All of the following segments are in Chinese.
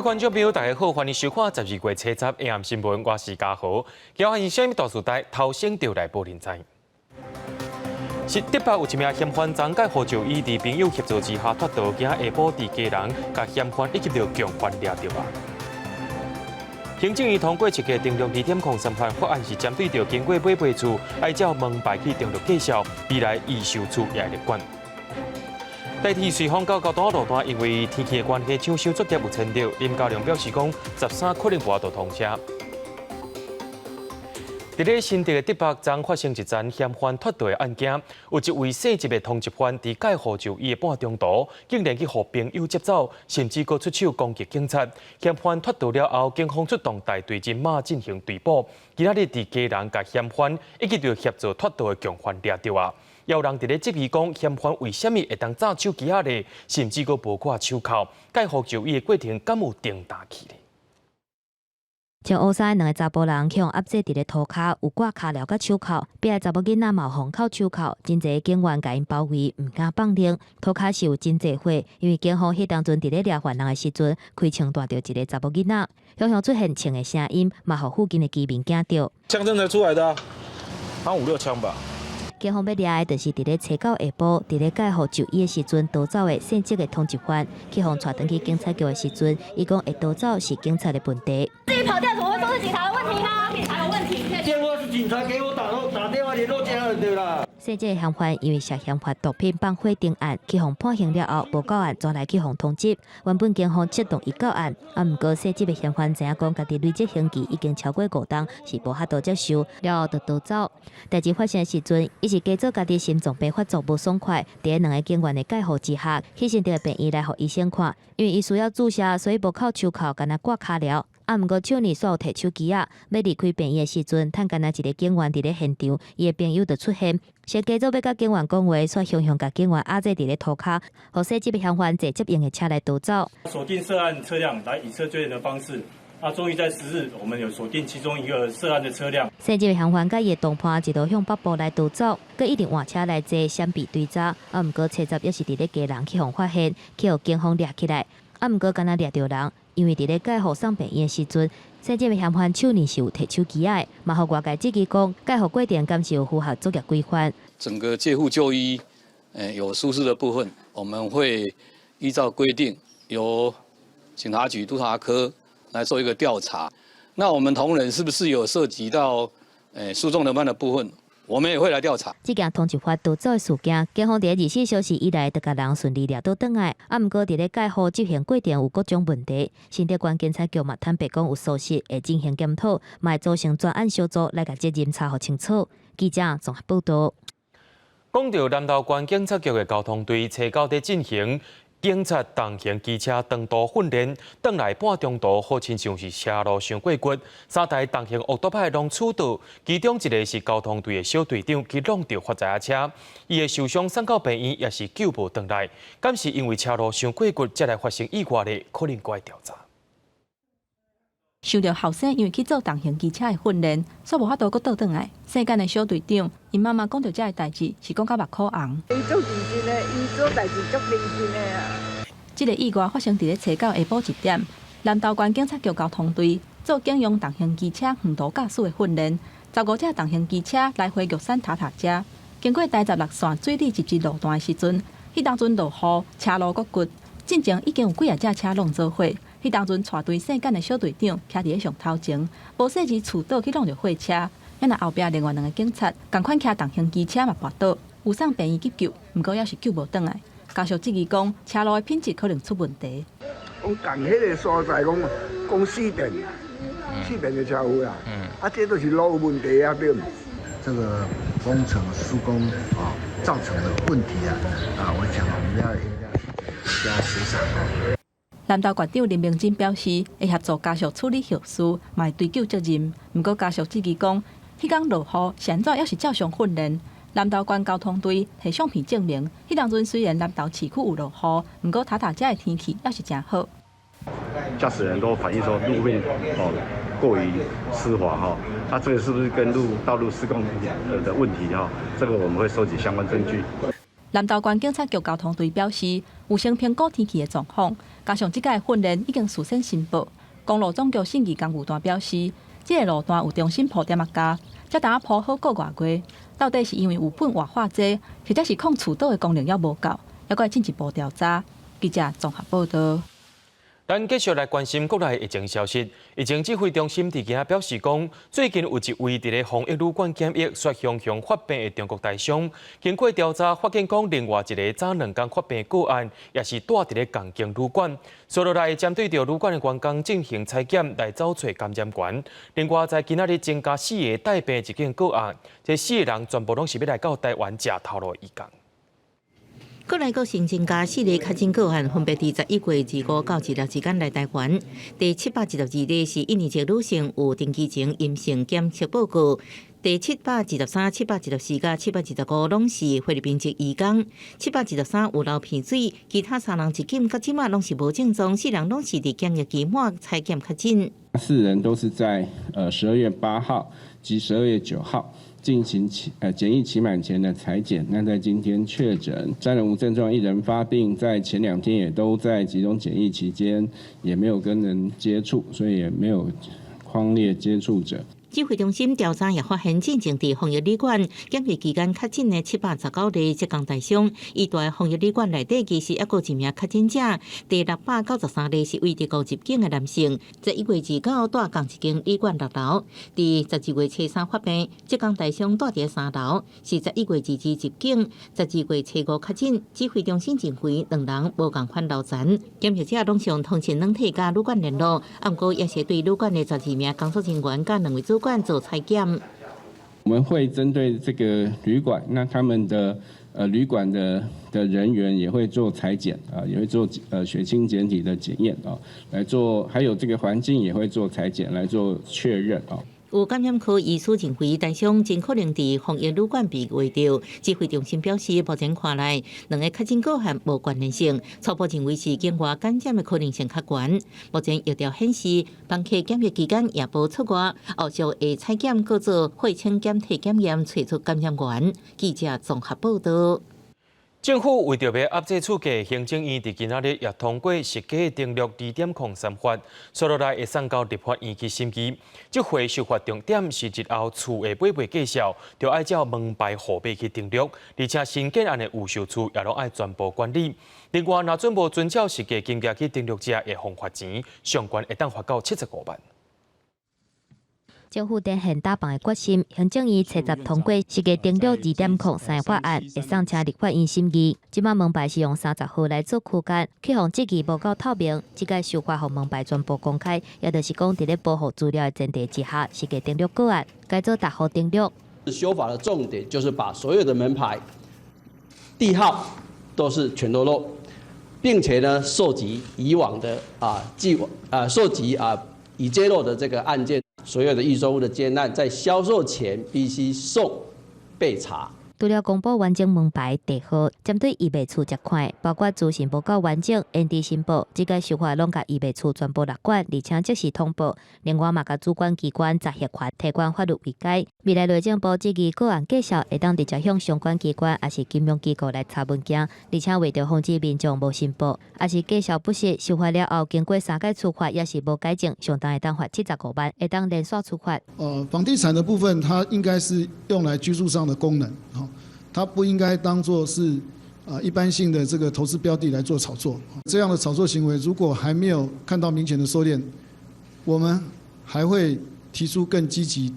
各位观众朋友，大家好，欢迎收看12月7日 AM 新闻，我是嘉豪。今日是虾米大事代头先就来报连载。是台北有一名嫌犯张介何就伊伫朋友协助之下脱逃，今下晡伫家人，甲嫌犯以及着共犯抓到啊。行政院通过7个定量2.03番法案，是针对着经过买卖厝爱照门牌去登录介绍，未来易收厝也会管。台铁随风到高端路段，因为天气的关系，抢修作业有牵着。林佳龙表示讲，13可能无法度通车。伫咧新竹的台北曾发生一桩嫌犯脱逃的案件，有一位姓执的通缉犯伫介护就医的半中途，竟然去互朋友接走，甚至阁出手攻击警察。嫌犯脱逃了后，警方出动大队人马进行追捕。今仔日伫家人甲嫌犯以及着协助脱逃的共犯抓到啊！也有人伫咧质疑讲，嫌犯为虾米会当炸手机啊咧，甚至阁无挂手铐？介护就医的过程敢有重大去咧？从乌山两个查甫人向压制伫咧涂骹，有挂骹镣甲手铐，边个查某囡仔嘛有扣手铐，真侪警员甲因包围，唔敢放令。涂骹是有真侪火，因为警方迄当阵伫咧抓犯人的时阵，开枪带着一个查某囡仔，向向出现枪的声音，嘛互附近的居民惊到。枪声才出来的啊，好像5、6枪吧。警方要抓的，就是伫咧初到下晡，伫咧介护就医的时阵逃走的姓职的通缉犯，去互带转去警察局的时阵，伊讲会逃走是警察的问题。自己跑掉怎么会说是警察的问题呢？警察有问题。电话是警察给我打电话联络家人的啦。姓职的嫌犯因为涉嫌发毒品放火定案，去互判刑了后无够案，转来去互通缉。原本警方出动已到案，毋过姓职的嫌犯知影讲家己累积刑期已经超过5档，是无法度接受，了后就逃走。代志发生的时阵，伊是假做家己心脏病发作无爽快，伫咧两个警员的介护之下，去新竹的病院来互医生看，因为伊需要注射，所以无扣手铐，干那挂骹镣。毋过手里煞有摕手机啊，要离开病院的时阵，趁干那一个警员伫咧现场，伊的朋友就出现，先假做要甲警员讲话，煞向甲警员压制伫咧涂骹，互涉及的嫌犯坐接应的车来逃走。锁定涉案车辆来以车追人的方式。终于在10日，我们有锁定其中一个涉案的车辆。涉及的嫌犯甲伊的同伴一路向北部来逃走，佮一直换车来坐，闪避追查。毋过车闸也是伫咧家人去互发现，去互警方抓起来。毋过敢若抓到人，因为伫咧介护送病院的时阵，涉及的嫌犯手里是有摕手机仔的，嘛互外界质疑讲，介护过程敢是有符合作业规范。整个介护就医，有疏失的部分，我们会依照规定由警察局督察科来做一个调查。那我们同仁是不是有涉及到诉讼人办的部分？我们也会来调查。这件通缉犯逃走的事件，警方伫24小时以内就甲人顺利抓到倒来。毋过伫咧介护执行过程有各种问题，新竹县检察局嘛坦白讲有疏失，会进行检讨，嘛会组成专案小组来甲责任查获清楚。记者综合报道。讲到南投县警察局的交通队，初九在进行警察重型机车长途训练，转来半中途好亲像是车路上过骨，3台重型奥多派拢处倒，其中一个是交通队的小队长去弄到发财车，伊的受伤送到病院也是救无转来，敢是因为车路上过骨才来发生意外的？可能该调查。受到后生因为去做重型机车的训练，所以无法度阁倒转来。世间的小队长，因妈妈讲到这个代志，是讲甲目眶红。伊足认真的，伊做代志足认真的啊。这个意外发生伫咧初九下晡1点，南投县警察局交通队做警用重型机车远途驾驶的训练，15架重型机车来回玉山塔塔遮，经过台16线水里一支路段的时阵，迄当阵落雨，车路谷骨，进前已经有几啊架车弄做伙。迄当阵带队细干的小队长徛伫咧上头前，无细时厝倒去弄着货车，因那后壁另外2个警察共款徛重型机车嘛跋倒，有送病院急救，毋过也是救无转来。家属质疑讲，车路的品质可能出问题。讲共迄个所在讲四电的车有啦，这都是路有问题啊，对。这个工程施工造成的问题我想我们要加协商。南投县长林明珍表示，会协助家属处理后事，嘛会追究责任。不过家属质疑讲，迄天落雨，现在也是照常训练。南投县交通队提相片证明，迄当阵虽然南投市区有落雨，不过塔塔遮的天气也是真好。驾驶人都反映说路面过于湿滑那这个是不是跟道路施工的问题这个我们会收集相关证据。南投县警察局交通队表示，有先评估天气的状况，加上即届训练已经事先申报。公路总局信义工务段表示，即个路段有重新铺点加，才当铺好个外月。到底是因为有本活化济，或者是控厝岛的功能还无够，还要进一步调查。记者综合报道。咱继续来关心国内疫情消息。疫情指挥中心伫今仔表示讲，最近有一位伫咧防疫旅馆检疫却向发病的中国台商，经过调查发现讲，另外一个早2天发病个案，也是住伫咧同间旅馆。所落来针对着旅馆的员工进行采检，来找出感染源。另外，在今仔日增加4个带病一件个案，这4个人全部拢是要来到台湾食头路医工。国内国新增加4个确诊个案，分别伫11月25到1日之间来台湾。第712例是印尼籍女性，有登记前阴性检测报告。第713、714甲715拢是菲律宾籍移工，713有流鼻水，其他3人一检到即马拢是无症状，4人拢是伫检疫期末采检确诊。4人都是在12月8号及12月9号。进行检疫期满前的采检，那在今天确诊，3人无症状，1人发病，在前2天也都在集中检疫期间，也没有跟人接触，所以也没有匡列接触者。指挥中心调查也发现，进前伫防疫旅馆检疫期间确诊的719例浙江台商，伊住的防疫旅馆内底其实还有一名确诊者，第693例是为伫国入境的男性，在1月29住共一间旅馆6楼，伫12月初3发病，浙江台商住伫3楼，是在1月22入境，12月初5确诊。指挥中心认为2人无共款流传，检疫者拢上通讯软体甲旅馆联络，不过也是对旅馆的12名工作人员甲2位主管做采检。我们会针对这个旅馆，那他们的旅馆的人员也会做采检啊，也会做血清检体的检验啊，来做，还有这个环境也会做采检来做确认啊。有感染科医师认为，台商真可能伫防疫旅馆被围着。指挥中心表示，目前看来，2个确诊个案无关联性，初步认为是境外感染的可能性较悬。目前疫调显示，访客检疫期间也无出外，后续会采检搁做血清检体检验，找出感染源。记者综合报道。政府为着要压制厝价，行政院伫今仔日也通过实价登录2.03法，所落来会送到立法院去审议。这回修法重点是日后厝的买卖介绍，就要照门牌号码去登录，而且新建案的预售厝也拢爱全部管理。另外，若准无遵照实价金额去登录者，会罚钱，上悬会当罚到75万。政府展现打棒的决心，行政院初10通过实价登录2.03法案，会送请立法院审议。即马门牌是用30号来做区间，去互质疑无够透明。即个修法互门牌全部公开，也就是讲，伫咧保护资料的前提之下，实价登录个案该做大号登录。修法的重点就是把所有的门牌地号都是全都漏，并且呢，收集以往的收集已揭露的这个案件。所有的预售屋的建案在销售前必须受备查。除了公布完整门牌地号，针对预备厝这块，包括资讯不够完整、延迟申报，这个修法拢甲预备厝全部纳管，而且即时通报。另外嘛，甲主管机关集协权提供法律慰解。未来内政部质疑个案介绍会当直接向相关机关也是金融机构来查文件，而且为着防止民众无申报，也是介绍不实，修法了后经过3届处罚，也是无改正，上当会当罚75万，会当连续处罚。房地产的部分，它应该是用来居住上的功能，它不应该当作是一般性的这个投资标的来做炒作。这样的炒作行为，如果还没有看到明显的收敛，我们还会提出更积极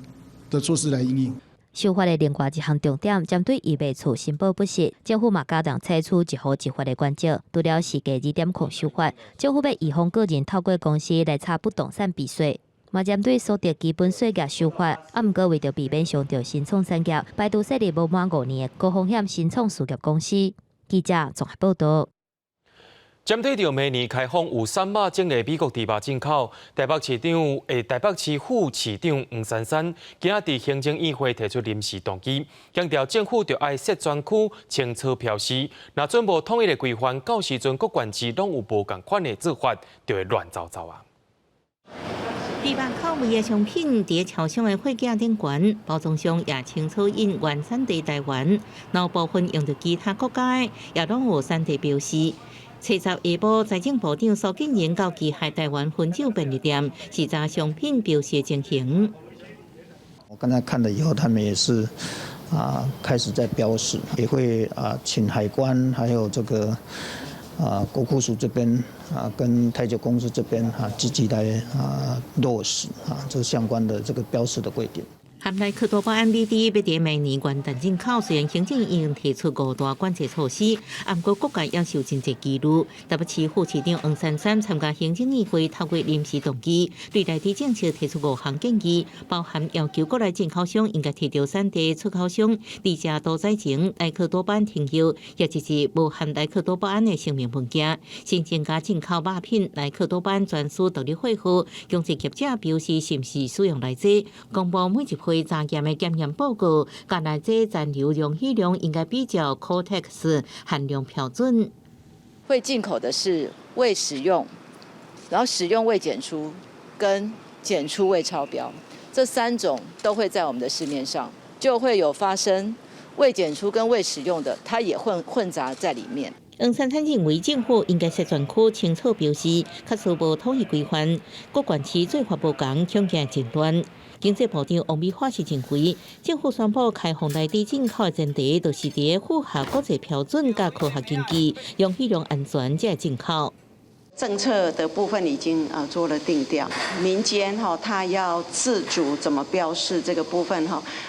的措施来因应。修法的另外一项重点，针对预备厝申报不实，政府嘛加强采取一户一罚的关照。除了实价2.0修法，政府要预防个人透过公司来查不动产避税。嘛针对所得基本税额修法，毋过为着避免伤到新创产业，排除设立无满5年的高风险新创事业公司。记者综合报道。针对着明年开放有3码种的美国猪肉进口，台北市副市长黄珊珊今仔伫行政院会提出临时动议，强调政府着爱设专区清楚标示，若准无统一的规范，到时阵各县市拢有无共款的做法，就会乱糟糟啊。地板口味的商品，伫超商的货架顶悬，包装上也清楚印原产地台湾，然后部分用着其他国家的，也拢有产地标示。7月下晡，财政部长苏建仁到旗海台湾分酒便利店视察商品标示的情形。我刚才看了以后，他们也是开始在标示，也会请海关还有这个国库署这边跟台酒公司这边积极来落实这相关的这个标示的规定。含来科多巴胺 BD 要伫明年元旦进口，虽然行政已经提出5大管制措施，不过各界也受真侪疑虑。台北市副市长黄珊珊参加行政议会，透过临时动议，对内地政策提出5项建议，包含要求国内进口商应该提到产地出口商伫遮屠宰前莱克多巴胺停药，也就是无含莱克多巴胺的生命物件。新增加进口肉品莱克多巴胺专属独立汇号，强制业者表示是毋是使用来者，公布每一批查验的检验报告，甲内这残留容许量应该比较 Cortex 含量标准。会进口的是未使用，然后使用未检出跟检出未超标，这3种都会在我们的市面上，就会有发生未检出跟未使用的，它也混杂在里面。黄珊珊认为政府应该设专区清楚标示，确实无统一规范，各县市做法无同，恐惊真乱。经济部长王美花是认为，政府宣布开放内地进口的前提，就是伫符合国际标准甲科学根据，容许量安全才进口。政策的部分已经做了定调，民间他要自主怎么标示这个部分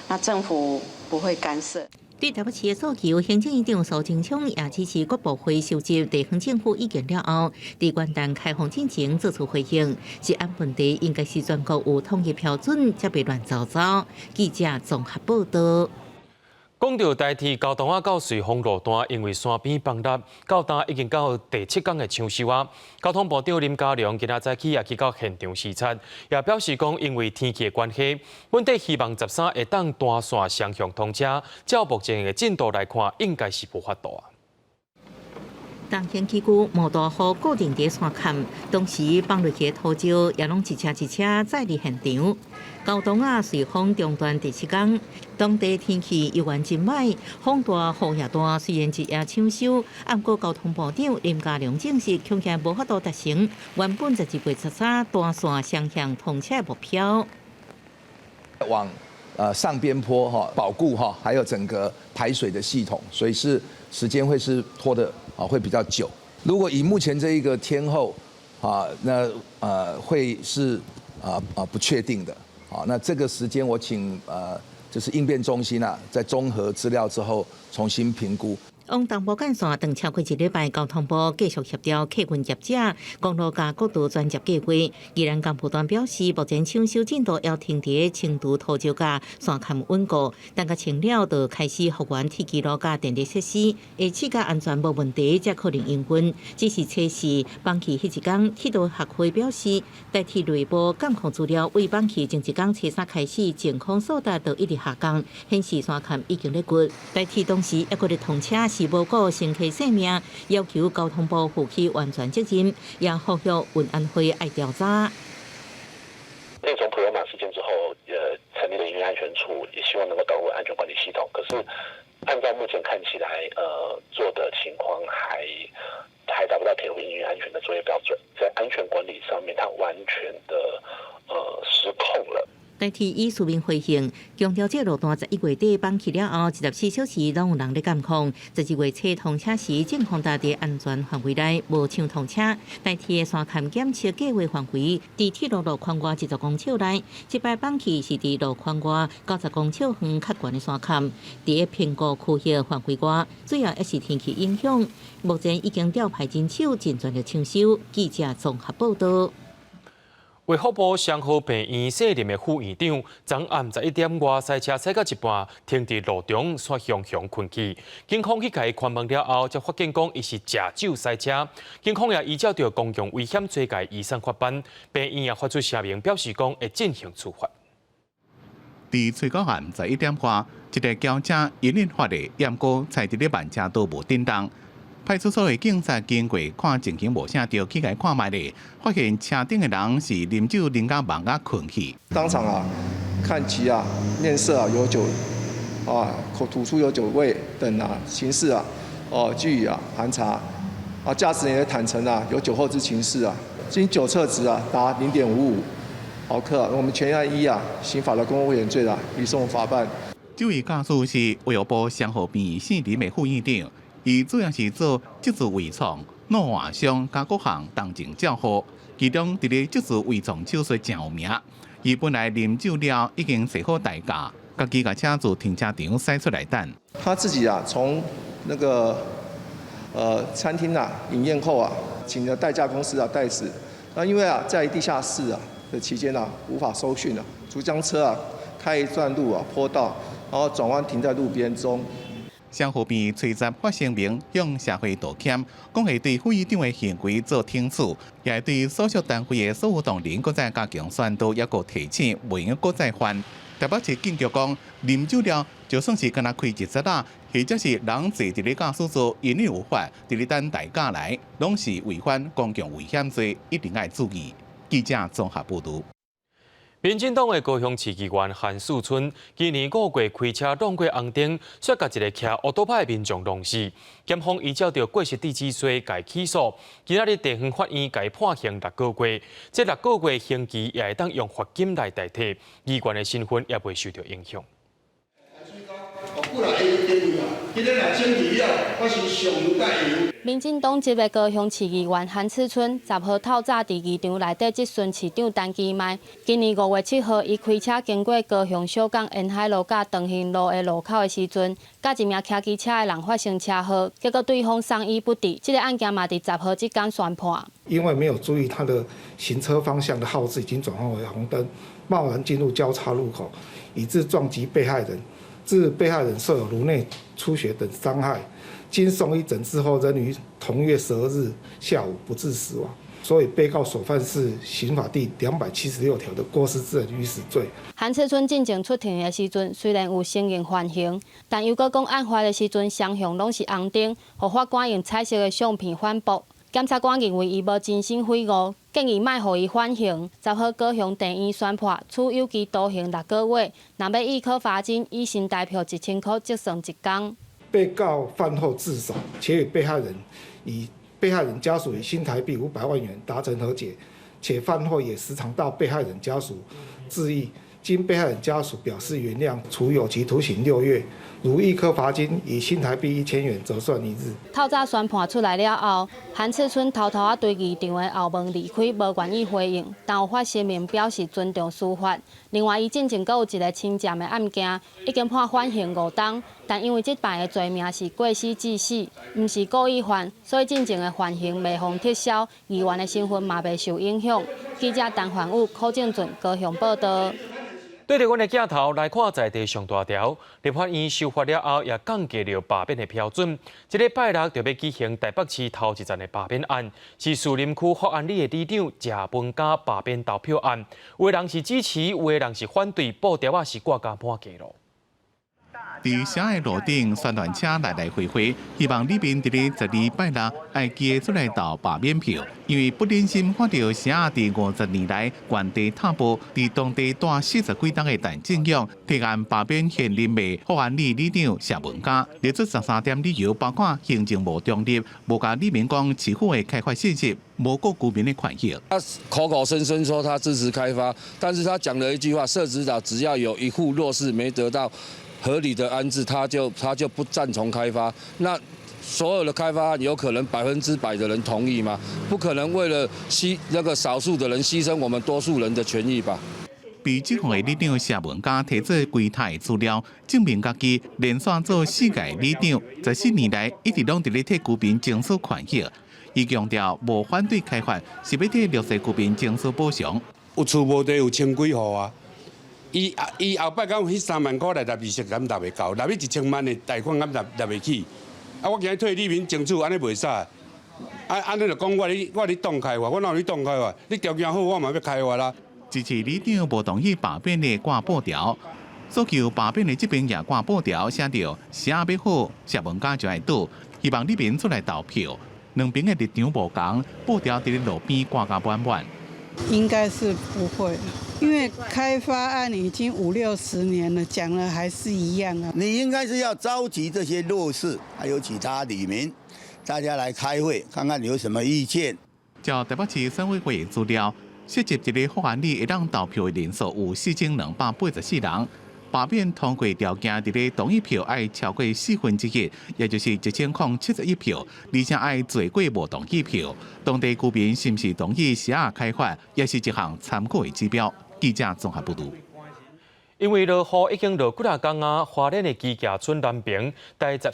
那政府不会干涉。对台北市的诉求，行政院长苏贞昌也支持各部会收集地方政府意见了后，伫元旦开放进前做出回应，是按问题应该是全国有统一标准，才袂乱糟糟。记者综合报道。讲到代替交通到瑞丰路段，因为山边崩塌，到今已经到第7天的抢修啊。交通部长林佳龙今仔早起也去到现场视察，也表示讲，因为天气的关系，本地希望13会当单线双向通车。照目前的进度来看，应该是无法度啊。东兴区区毛大雨固定伫山坎，当时放落去的土石也拢一车一车载入现场。交通瑞丰中段第7天，当地天气依然真歹，风大雨也大。虽然一夜抢修，不过交通部长林佳龙证实，恐惊无法度达成原本11月13单线双向通车的目标。往上边坡保固还有整个排水的系统，所以时间会是拖的会比较久。如果以目前这一个天候那会是不确定的。那这个时间我请就是应变中心在综合资料之后重新评估。往东部干线等超过1礼拜，交通部继续协调客运业者、公路加国道专接计划。宜兰干部段表示，目前抢修进度要停伫青竹土石甲山坎稳固，等甲清了就开始复原铁基路甲电力设施，下次甲安全无问题才可能营运。只是测试放弃迄一天，铁道学会表示，代替内部监控资料，为放弃前一天初3开始，健康数值就一直下降，显示山坎已经咧骨。代替当时一个日通车。是无顾乘客性命，要求交通部负起完全责任，也呼吁运安会爱调查。那从普悠玛事件之后，成立了营运安全处，也希望能够导入安全管理系统。可是，按照目前看起来，做的情况还达不到铁路营运安全的作业标准，在安全管理上面，它完全的失控了。代替以书面回应，强调这路段11月底放弃了后，24小时拢有人咧监控。12月初通车时，尽控达伫安全范围内，无抢通车。代替的山坎检测计划范围，伫铁路路宽外10公尺内。这摆放弃是伫路宽外90公尺远较悬的山坎，伫评估区域范围外，主要也是天气影响。目前已经调派人手进全力抢修。记者综合报道。卫福部双和病院设立的副院长，昨暗11点外塞车驶到一半，停伫路中却熊熊困去。警方去甲伊看问了后，才发现讲伊是食酒塞车。警方也依照着公共危险罪移送法办，病院也发出声明表示讲会进行处罚。伫最高暗11点外，一个轿车因引发的烟锅踩伫咧慢车道无震动。派出所的警察经过看情形无啥，就起来看卖咧，发现车顶的人是啉酒啉到忙啊困去。当场啊，看其啊面色啊有酒啊，口吐出有酒味等啊情事啊，据以盘查啊，驾驶人也坦诚啊有酒后之情事啊，经酒测值啊达0.55毫克啊，我们全案依啊刑法的公共危险罪啦，移送法办。这位驾驶是卫生部相互病县林的副院长，伊主要是做职责微创、脑外伤加各项动静照护，其中伫咧职责微创手术真有名。伊本来啉酒了已经设好代驾，家己把车子停车场驶出来等。他自己啊，从那个餐厅啊饮宴后啊，请了代驾公司啊代驶。那因为啊在地下室啊的期间啊无法收讯啊，就将车啊开一段路啊坡道，然后转弯停在路边中。相互边吹杂发声明向社会道歉，讲会对副院长的行为做听取，也会对所属单位的所有同仁搁再加强宣导，也搁提醒袂用搁再犯。台北市警局讲，啉酒了就算是敢若开一则啦，或者是人坐伫咧驾驶座因为无法伫咧等代驾来，拢是违反公共危险罪，一定要注意。记者综合报道。民进党的高雄市议员韩树春今年5月开车撞过红灯，却甲一个骑奥多派的民众弄死。检方依照着过失致死罪改起诉，今仔日地方法院改判刑6个月，这6个月刑期也会当用罚金来代替，议员的身份也袂受到影响。民进党籍的高雄市议员韩次春10号透早伫议场内底质询市长陈其迈。今年5月7号，伊开车经过高雄小港沿海路甲长兴路的路口的时阵，甲一名骑机车的人发生车祸，结果对方伤医不治。这个案件嘛，伫10号这天宣判。因为没有注意他的行车方向的号志已经转换为红灯，贸然进入交叉路口，以致撞击被害人，致被害人受有颅内出血等伤害。经送医诊治后，仍于同月12日下午不治死亡。所以被告所犯是刑法第276条的过失致人于死罪。韩次春进前出庭的时阵，虽然有承认犯行，但又搁讲案发的时阵双向拢是红灯，互法官用彩色的相片反驳。检察官认为伊无真心悔悟，建议卖互伊缓刑。10号高雄地院宣判，处有期徒刑6个月，若要依科罚金，以新台票1000块折算1天。被告犯后自首，且与被害人家属以新台币500万元达成和解，且饭后也时常到被害人家属致意，经被害人家属表示原谅，处有期徒刑6月，如一科罚金以新台币1000元折算1日。透早宣判出来了后，韩次春偷偷对议场的后门离开，无愿意回应，但有发声明表示尊重司法。另外，伊进前阁有一个侵占的案件，已经判缓刑5天，但因为这犯的罪名是过失致死，毋是故意犯，所以进前的缓刑未予撤销，议员的身份嘛未受影响。记者陈焕武、柯正俊高雄报道。对着阮的镜头来看在地上大条，立法院修法了后，也降低了罢免的标准。这个拜六就要举行台北市头一站的罢免案，是树林区福安里的里长谢文嘉罢免投票案。有的人是支持，有的人是反对，布条也是挂甲满街路。伫城的路顶，宣传车来来回回，希望里面伫咧12拜六爱记出来投罢免票，因为不忍心看到城伫50年来原地踏步，伫当地待40几天的陈正勇提案罢免现任的福安里里长谢文嘉，列出13点理由，包括行政无中立、无甲里面讲市府的开发信息、无顾居民的权益。他口口声声说他支持开发，但是他讲了一句话：社子岛只要有一户弱势没得到合理的安置，他就不赞同开发。那所有的开发案有可能100%的人同意吗？不可能为了那个少数的人牺牲我们多数人的权益吧？被指控的里长谢文嘉提出柜台资料，证明家己连续做4届里长，14年来一直拢伫咧替居民争取权益。伊强调无反对开发，是要替弱势居民争取补偿。有厝无地有1000几户啊。伊后摆讲有迄3万块来利息，敢纳袂到，纳去1000万的贷款敢纳袂起。啊，我今日替里民争取，安尼袂使。安尼就讲我咧动开发，我哪有咧动开发？你条件好，我嘛要开发啦。支持里长无同意罢免的挂布条，诉求罢免的这边也挂布条，写着写要好，谢文嘉就爱倒。希望里面出来投票。两边的立场无同，布条伫咧路边挂甲满满。应该是不会，因为开发案已经50-60年了，讲了还是一样啊。你应该是要召集这些弱势，还有其他里民，大家来开会，看看有什么意见。照台北市选委会的资料，涉及一个法案里会当投票的人数有4284人。罢免通过条件，伫咧同意票爱超过1/4，也就是1071票，而且爱最过无同意票。当地居民是毋是同意社下开发，也是一项参考的指标。记者综合报道。因为落雨已经落几啊天啊，花莲的基架村南边在11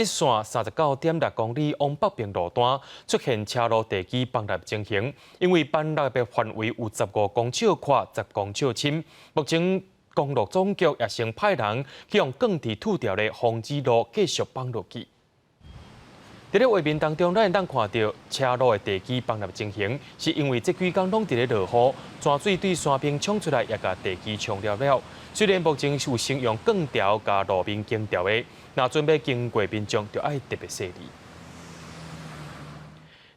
线39.6公里往北边路段出现车路地基崩塌情形，因为崩塌的范围有15公尺宽、10公尺深，目前公路总局也先派人去用更地土条的防止路继续放落去。在咧画面当中，咱会当看到车路的地基崩塌情形，是因为这几天拢伫咧落雨，泉水对山边冲出来，也甲地基冲了。虽然目前有先用钢条甲路面经调的，若准备经过民众，就爱特别细腻。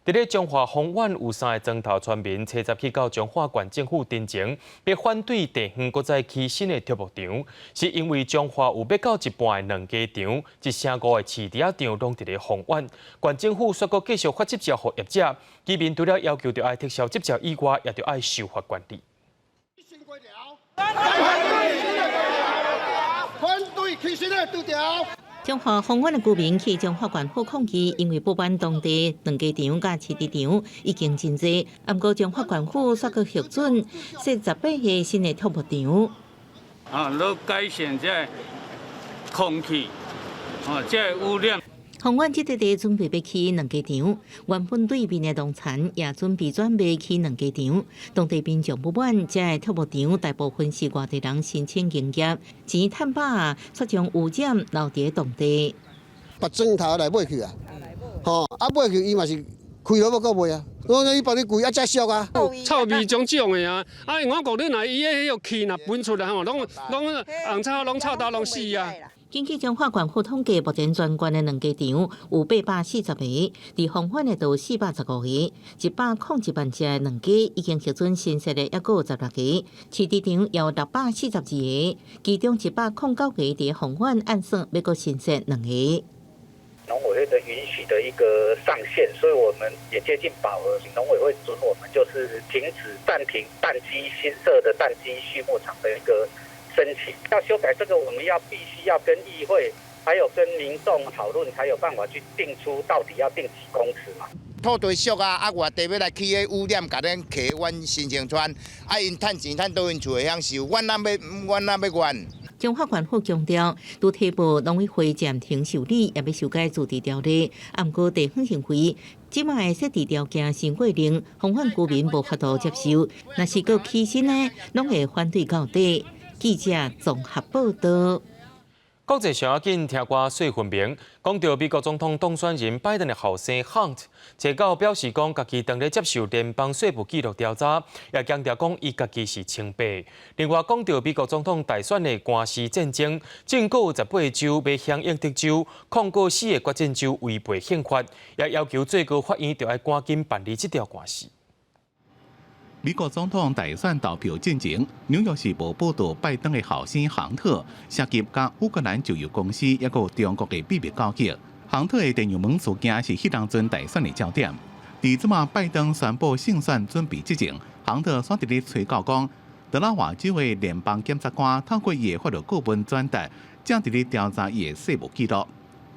伫咧彰化丰原有3个庄头村民，车10去到彰化县政府阵前，要反对地方搁再起新的畜牧场，是因为彰化有要到一半的2家场，一成5个饲猪场拢伫咧丰原。县政府说过继续发执照给业者，居民除了要求着爱撤销执照以外，也着爱受罚管理。反对起新的猪条。彰化丰原的居民去彰化县府抗议，因为不满当地2家场甲饲猪场已经真济，不过彰化县府却阁核准设18个新的畜牧场。要改善这空气，这污染。丰原这块地准备要起2家场，原本对面的农产也准备转卖起2家场。当地民众不满，这畜牧场大部分是外地人申请营业，钱趁饱，却将污染留伫当地。把砖头来买去啊，买去伊嘛是开了要搁卖啊。我讲伊把你贵啊，遮俗啊，臭味种种的啊！我讲你若伊迄个气若喷出来吼，拢红草拢臭到拢死啊！根据彰化县府统计，目前全县的2家场有840个，伫丰原的有415个，101万只的2家已经核准新设的，还佫有16个，饲猪场有642个，其中109个伫丰原按算要佫新设2个。农委会的允许的一个上限，所以我们也接近饱和。农委会准我们就是暂停蛋鸡新设的蛋鸡畜牧场的一个申请。要修改这个，我们必须要跟议会还有跟民众讨论，才有办法去定出到底要定几公尺嘛。土地俗啊，外地要来起个污染，甲咱起阮新城村，因趁钱趁倒因厝会享受，阮哪要怨？彰化县府强调，拄提报农委会暂停受理，也要修改驻地条例。不过地方行为，即卖设置条件先过令，丰原居民无法度接受。若是佫起新呢，拢会反对到底。记者综合报道。国际上紧听过碎分明，讲到美国总统当选人拜登的后生 Hunt， 提告表示讲，家己当咧接受联邦税务记录调查，也强调讲伊家己是清白。另外讲到美国总统大选的官司战争，政府18州要响应德州控告4个国政州违背宪法，也要求最高法院就要赶紧办理这条官司。美国总统大选投票进程，纽约时报报道，拜登的后生杭特涉及甲乌克兰石油公司，也有中国的秘密交易。杭特的电邮门事件是迄当阵大选的焦点。伫即马拜登宣布胜选准备之前，杭特选伫咧催告讲，德拉瓦州的联邦检察官透过伊的法律顾问转达，正伫咧调查伊的税务记录。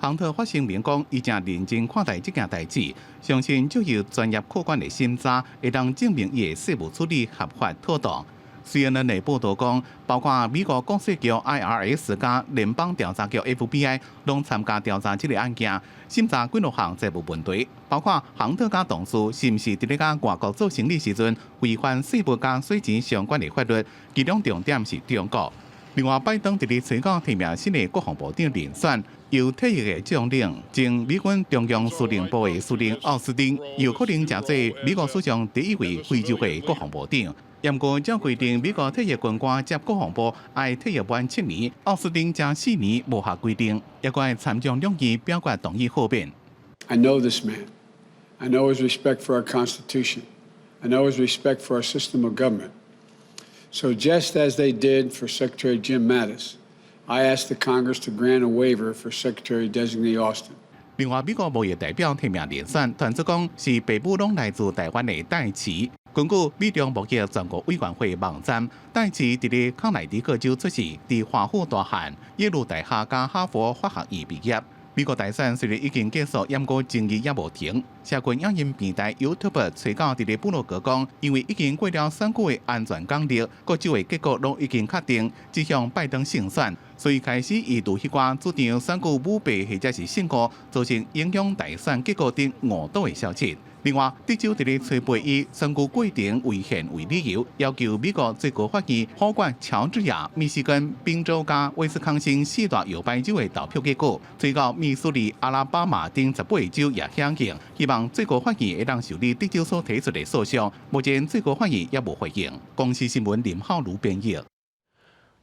杭特发声明讲，伊正认真看待这件代志，相信只有专业客观的审查，会当证明伊的税务处理合法妥当。CNN 的报道讲，包括美国国税局 IRS 加联邦调查局 FBI 拢参加调查这个案件，审查几多项财务问题，包括杭特甲同事是毋是伫咧甲外国做生意时阵违反税务甲税钱相关的法律，其中重点是中国。另外，拜登伫咧催告提名新的国防部长人选，由退役的将领前美军中央司令部的司令奥斯汀，有可能成做美国史上第一位非洲的国防部长。不过，照规定，美国退役军官接国防部要退役满7年，奥斯汀将4年无效规定，也怪参众两院表决同意后面。I know this man. I know his respect for our Constitution. I know his respect for our system of government. So just as they did for Secretary Jim Mattis, I asked the Congress to grant a waiver for Secretary-designate Austin. 另外，美国贸易代表提名连选，传出讲是爸母拢来自台湾的戴奇。根据美中贸易全国委员会网站，戴奇伫咧康乃狄克州出世，伫华府大汉、耶鲁大学加哈佛法学院毕业。美国大选虽然已经结束，不过争议也无停。社群影音平台 YouTube 吹到伫咧布洛格讲，因为已经过了选举的安全讲历，各州的结果拢已经确定，指向拜登胜选，所以开始移除迄寡主张选举舞弊或者是信号，造成影响大选结果等误导的消息。另外，德州伫咧吹背以选举过程违宪为理由，要求美国最高法院法官乔治亚、密西根、宾州加威斯康星4大摇摆州的投票结果，推到密苏里、阿拉巴马等18个州也响应，希望最高法院会当受理德州所提出的诉讼。目前最高法院也无回应。公司新闻林浩如编译。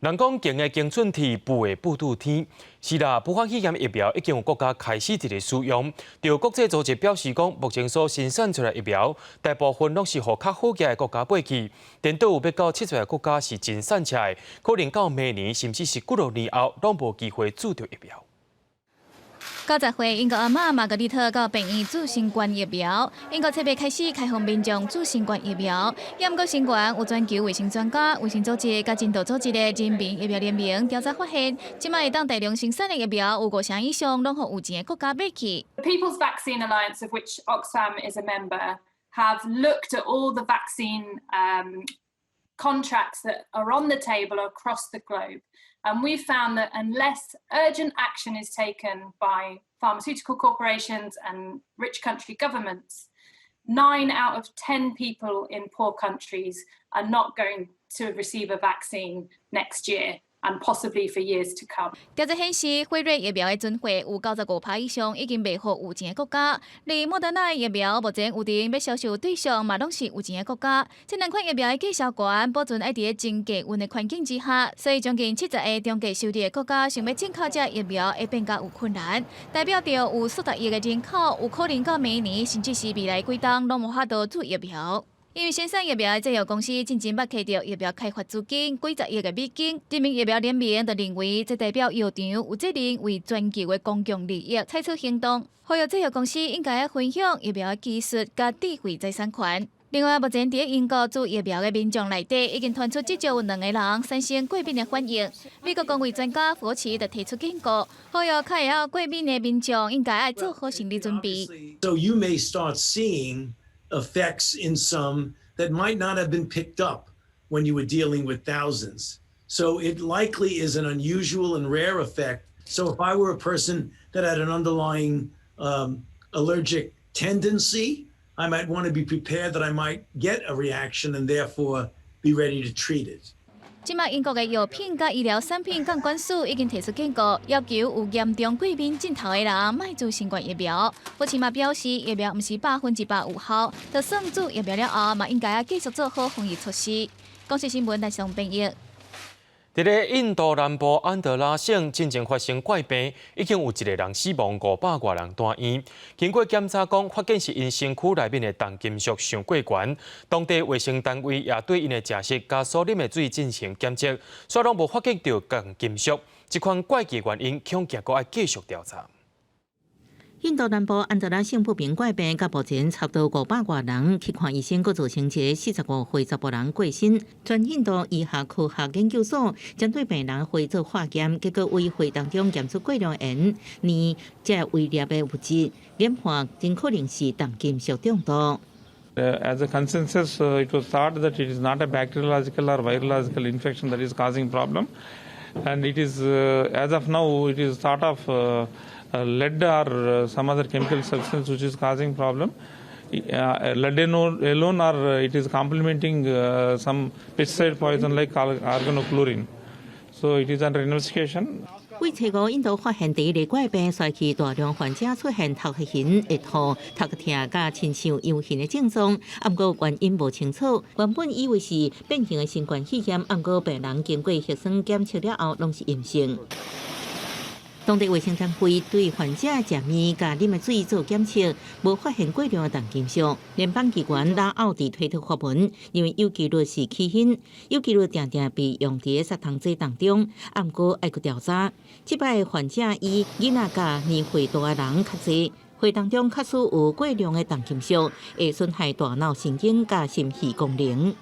人讲经的经春天，不的不度天。是啦，武汉肺炎疫苗已经有国家开始伫咧使用。就国际组织表示讲，目前所生产出来疫苗，大部分拢是互较好价的国家买去。但都有要到70个国家是真产出来，可能到明年甚至是几落年后，拢无机会注到疫苗。90岁英国阿嬷玛格丽特到病院注新冠疫苗。英国7月开始开放民众注新冠疫苗，也毋过新冠有全球卫生专家、卫生组织甲人道组织的人民疫苗联盟调查发现，即卖会当大量生产的疫苗有5成以上拢互有钱的国家买去。The People's Vaccine Alliance, of which Oxfam is a member, have looked at all the vaccine contracts that are on the table across the globe. And we've found that unless urgent action is taken by pharmaceutical corporations and rich country governments, 9 out of 10 people in poor countries are not going to receive a vaccine next year. And possibly for years to come. 调查显示，辉瑞疫苗的存货有95%以上已经卖予有钱的国家，而莫德纳疫苗目前有定要销售对象嘛，拢是有钱的国家。这两款疫苗的计销权保存爱伫真低温的环境之下，所以将近70个中低收入的国家想要进口这疫苗会变较有困难，代表着有数十亿的人口有可能到明年甚至是未来几冬拢无法度注疫苗。因为生产疫苗的制药公司真正捌摕到疫苗开发资金几十亿的美金，人民疫苗联盟就认为，这代表药厂有责任为全球的公共利益采取行动，呼吁制药公司应该分享疫苗的技术甲智慧财产权。另外，目前伫英国注疫苗的民众内底，已经传出至少有2个人产生过敏的反应。美国公卫专家福奇就提出警告，呼吁较会晓过敏的民众应该做好心理准备。So you may start seeing effects in some that might not have been picked up when you were dealing with thousands. So it likely is an unusual and rare effect. So if I were a person that had an underlying allergic tendency, I might want to be prepared that I might get a reaction and therefore be ready to treat it. 即卖英国的药品甲医疗产品监管署已经提出警告，要求有严重过敏症头的人卖注新冠疫苗。福奇嘛表示，疫苗毋是100%有效，就算注疫苗了后，嘛应该继续做好防疫措施。公司新闻台上编译。伫咧印度南部安德拉省，真正发生怪病，已经有1个人死亡，500多人住院。经过检查讲，发现是因身躯内面的重金属上过悬。当地卫生单位也对因的食食加所啉的水进行检测，却拢无发现到重金属。这款怪奇原因，恐惊阁要继续调查。印度南部安德拉省不明怪病，到目前差不多500多人去看医生，佫造成一个45岁查甫人过身。全印度医学科学研究所针对病人肺做化验，结果为肺当中验出过量盐、铅这微粒的物质，研判真可能是重金属中毒。As a consensus, it was thought that it is not a bacteriological or virological infection that is causing problem, and it is as of now it is thought of lead or some other chemical substance which is causing problem. Lead alone or it is complementing some pesticide poison like organochlorine. So it is under investigation. 为初五，印度发现第一例怪病，率起大量患者出现头壳晕、热吐、头壳痛、甲亲像痈疝的症状，不过原因无清楚。原本以为是变形的新冠肺炎，不过病人经过血栓检测了后，拢是阴性。当地卫生单位对患者食面甲啉的水做检测，无发现过量的重金属。联邦机关拉奥伫推特发文，因为有记录是起因，有记录定定被用伫杀虫剂当中，毋过爱去调查。即摆患者以囡仔甲年岁大的人较侪，血当中确实有过量的重金属，会损害大脑神经甲心肺功能。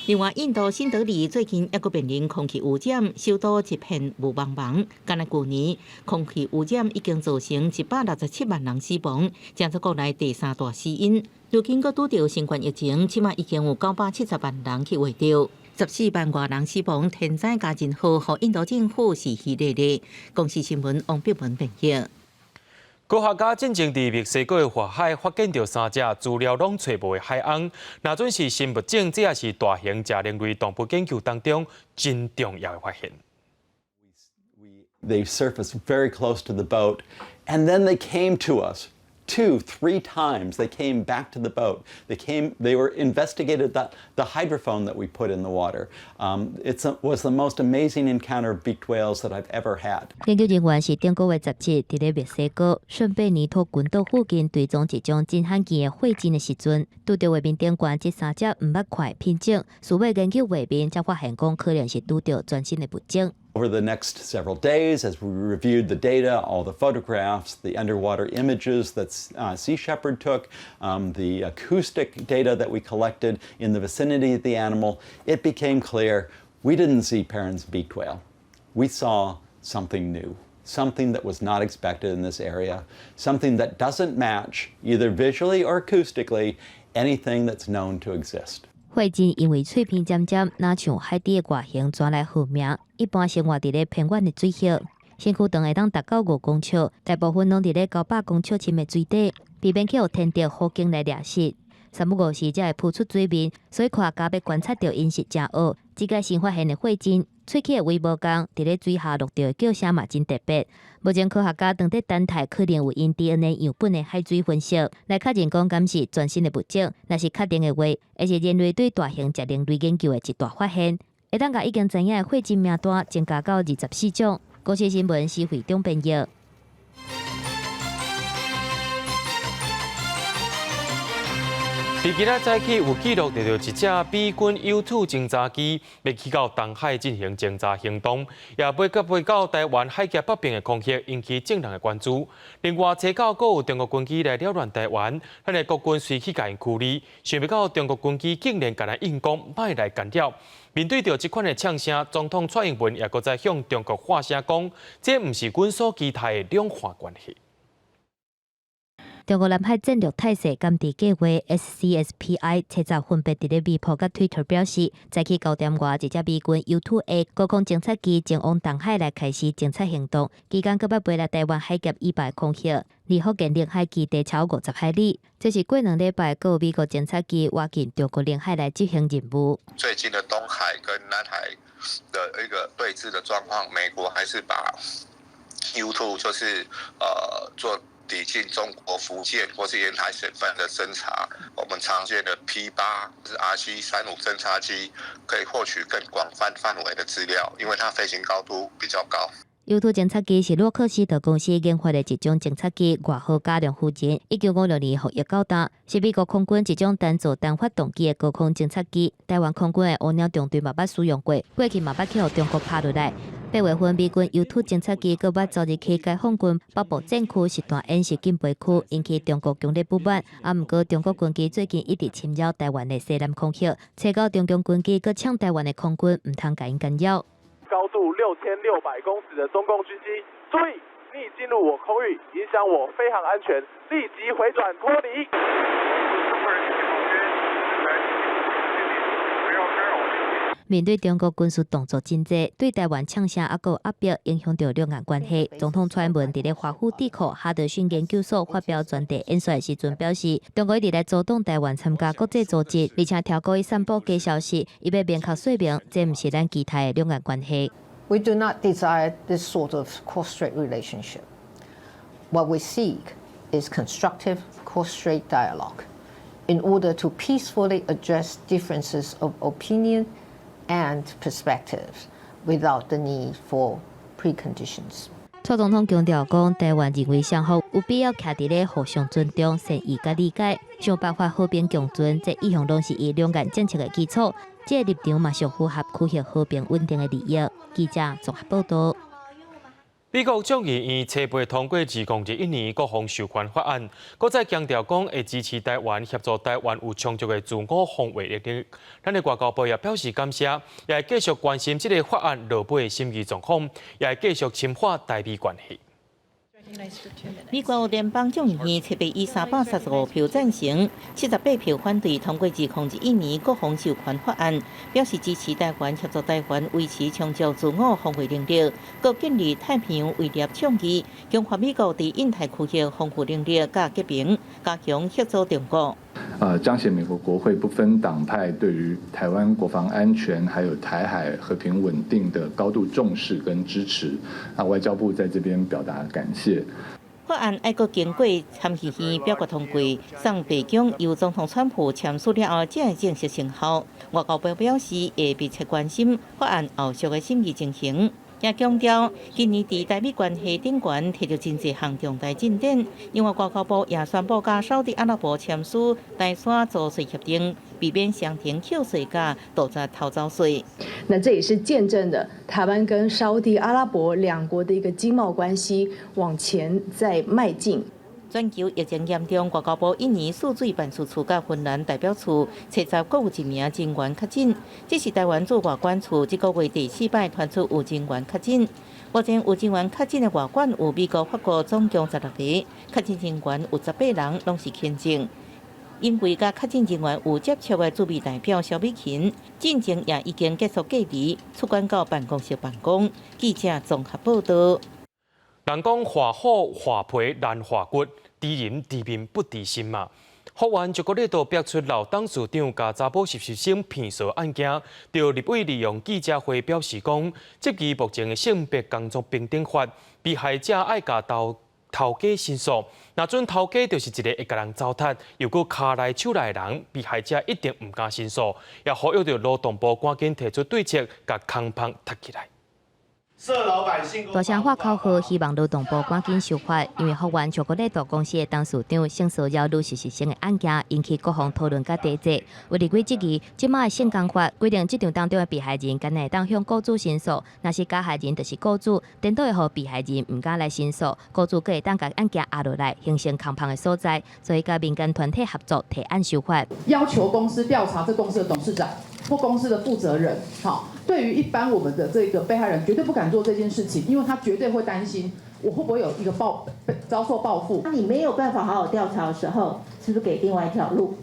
另外，印度新德里最近也阁面临空气污染，首都一片雾茫茫。敢若去年，空气污染已经造成167万人死亡，将做国内第3大死因。如今阁拄到新冠疫情，起码已经有970万人去活着，14万外人死亡。天灾加任何，互印度政府是喜热烈。公司新闻王碧文编译。科学家正正伫墨西哥的花海发现到3只资料拢找无的海翁，若准是新物种，这也是大型食人类动物研究当中真重要的发现。They surfaced very close to the boat, and then they came to us 2, 3 times. They came back to the boat. They were investigated the hydrophone that we put in the water. It was the most amazing encounter of beaked whales that I've ever had. 研究人员是中国的17伫咧墨西哥顺贝尼托群岛附近追踪一种真罕见的喙鲸的时阵，拄到画面顶悬这3只唔捌块品种，数位研究画面才发现讲可能是拄到全新的物种。Over the next several days, as we reviewed the data, all the photographs, the underwater images that Sea Shepherd took, the acoustic data that we collected in the vicinity of the animal, it became clear we didn't see Perrin's beaked whale. We saw something new, something that was not expected in this area, something that doesn't match, either visually or acoustically, anything that's known to exist. 喙鲸因为喙片尖尖，若像海底的外形，转来好名。一般生活伫咧偏远的水域，身躯长会当达到5公尺，大部分拢伫咧900公尺深的水底，避免去互天敌虎鲸来掠食。3不5时才会浮出水面，所以科学家要观察到因是真学。即个新发现的喙鲸，喙齿的微波共，伫咧水下录到的叫声嘛真特别。目前科学家正在等待可能有因 DNA 样本的海水分析，来确认讲敢是全新的物种。若是确定的话，会是人类对大型食人类研究的一大发现。会当甲已经知影的喙鲸名单增加到24种。国际新闻是会中编译。伫今仔早起有记录到一只美军 U2 侦察机要去到东海进行侦察行动，也飞到台湾海峡北边的空隙，引起众人的关注。另外，查到阁有中国军机来扰乱台湾，咱的国军随去甲因驱离，想不到中国军机竟然甲咱硬讲莫来干扰。面对着这款的呛声，总统蔡英文也搁再向中国发声讲，这毋是阮所期待的两岸关系。中国南海战略态势监视计划 SCSPI 七早分别伫咧微博甲 Twitter 表示，早起9点外，一只美军 U2A 高空侦察机前往东海来开始侦察行动，期间搁要飞来台湾海峡以外空隙，离福建领海基地超50海里。这是过2礼拜，各美国侦察机挖进中国领海来执行任务。最近的东海跟南海的一个对峙的状况，美国还是把 U2 就是做抵近中国福建或是沿海省份的侦察，我们常见的 P8 是 RC-35侦察机，可以获取更广泛范围的资料，因为它飞行高度比较高。U2 侦察机是洛克希德公司研发的一种侦察机，外号加良夫人，1956年服役到达，是美国空军一种单座单发动机的高空侦察机。台湾空军的乌鸟中队嘛捌使用过，过去嘛捌去互中国拍落来。8月份，美军 U2 侦察机搁捌昨日起解放军北部战区实弹演习禁飞区，引起中国强烈不满。毋过，中国军机最近一直侵扰台湾的西南空隙，找到中共军机搁抢台湾的空军，唔通甲因干扰。高度6600公尺的中共军机，注意，你已进入我空域，影响我飞航安全，立即回转脱离。面对中国军事动作真济，对台湾呛声也有压迫，影响到两岸关系。总统蔡英文伫咧华府智库哈德逊研究所发表专题演说的时阵表示，中国一直来阻挡台湾参加国际组织，而且超过伊散布假消息，伊要明确说明，这毋是咱期待的两岸关系。We do not desire this sort of cross-strait relationship. What we seek is constructive cross-strait dialogue in order to peacefully address differences of opinion and perspectives without the need for preconditions. 蔡总统强调讲，台湾认为双方有必要徛伫咧互相尊重、善意甲理解，想办法和平共存，这一向拢是伊两岸政策的基础。这立场嘛，上符合区域和平稳定的利益。记者综合报道。美国众议院初步通过2021年国防授权法案，搁再强调讲会支持台湾协助台湾有充足的自我防卫力量。咱的外交部也表示感谢，也会继续关心这个法案落尾的审议状况，也会继续深化台美关系。美国联邦众议院特别以335票赞成、78票反对通过2021年国防授权法案，表示支持台湾协助台湾维持充足自我防卫能力，各建立太平洋威胁倡议，强化美国在印太区域防护能力甲结盟，加强协助中国。彰显美国国会不分党派对于台湾国防安全还有台海和平稳定的高度重视跟支持。外交部在这边表达感谢。法案还阁经过参议院表决通过，送白宫由总统川普签署了后，才会正式生效。外交部表示会密切关心法案后续的审议情形。也强调，今年在台美关系顶悬摕到真侪项重大进展。另外，外交部也宣布甲沙特阿拉伯签署台沙租税协定，避免双重扣税甲躲在逃遭税。那这也是见证了台湾跟沙特阿拉伯两国的一个经贸关系往前在迈进。全球疫情严重，外交部印尼数水办事处甲芬兰代表处查查各有一名人员确诊，这是台湾驻外管处这个月第4摆传出有人员确诊。目前有人员确诊的外馆有美国、法国总共16个，确诊人员有18人，拢是轻症。因为甲确诊人员有接触的驻美代表萧美琴，进前也已经结束隔离，出关到办公室办公。记者综合报道。人讲画虎画皮难画骨，知人知面不知心嘛。法院就个日度逼出老董事长甲查某实习生骗术案件，对立委利用记者会表示讲，即期目前的性别工作平等法，被害者爱甲头家申诉，若准头家就是一个会甲人糟蹋又搁骹内手内的人，被害者一定唔敢申诉，也呼吁着劳动部赶紧提出对策，甲空棒踢起来。大声话口号，希望劳动部赶紧修法，因为法院巧克力大公司的董事长性骚扰女实习生的案件引起各方讨论甲抵制。为了过即期，即卖的性工法规定，这场当中的被害人敢会当向雇主申诉，若是加害人就是雇主，颠倒会互被害人唔敢来申诉，雇主阁会当甲案件压落来，形成空棒的所在。所以甲民间团体合作提案修法，要求公司调查这公司的董事长或公司的负责人，好。对于一般我们的这个被害人，绝对不敢做这件事情，因为他绝对会担心我会不会有一个遭受报复。当你没有办法好好调查的时候，是不是给另外一条路？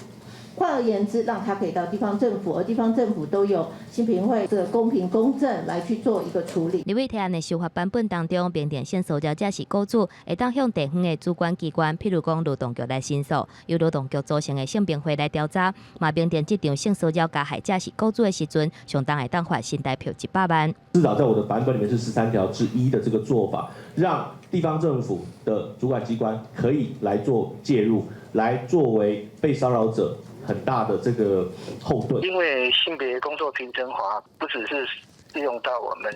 换而言之，让他可以到地方政府，而地方政府都有新平会这个公平公正来去做一个处理。立委提案的修法版本当中，明定性骚扰者是雇主，会当向地方的主管机关，譬如讲劳动局来申诉，由劳动局组成的性平会来调查。嘛，明定这场性骚扰加害者是雇主的时阵，相当会当罚新台票100万。至少在我的版本里面是13条之一的这个做法，让地方政府的主管机关可以来做介入，来作为被骚扰者很大的这个后盾。因为性别工作平等法不只是适用到我们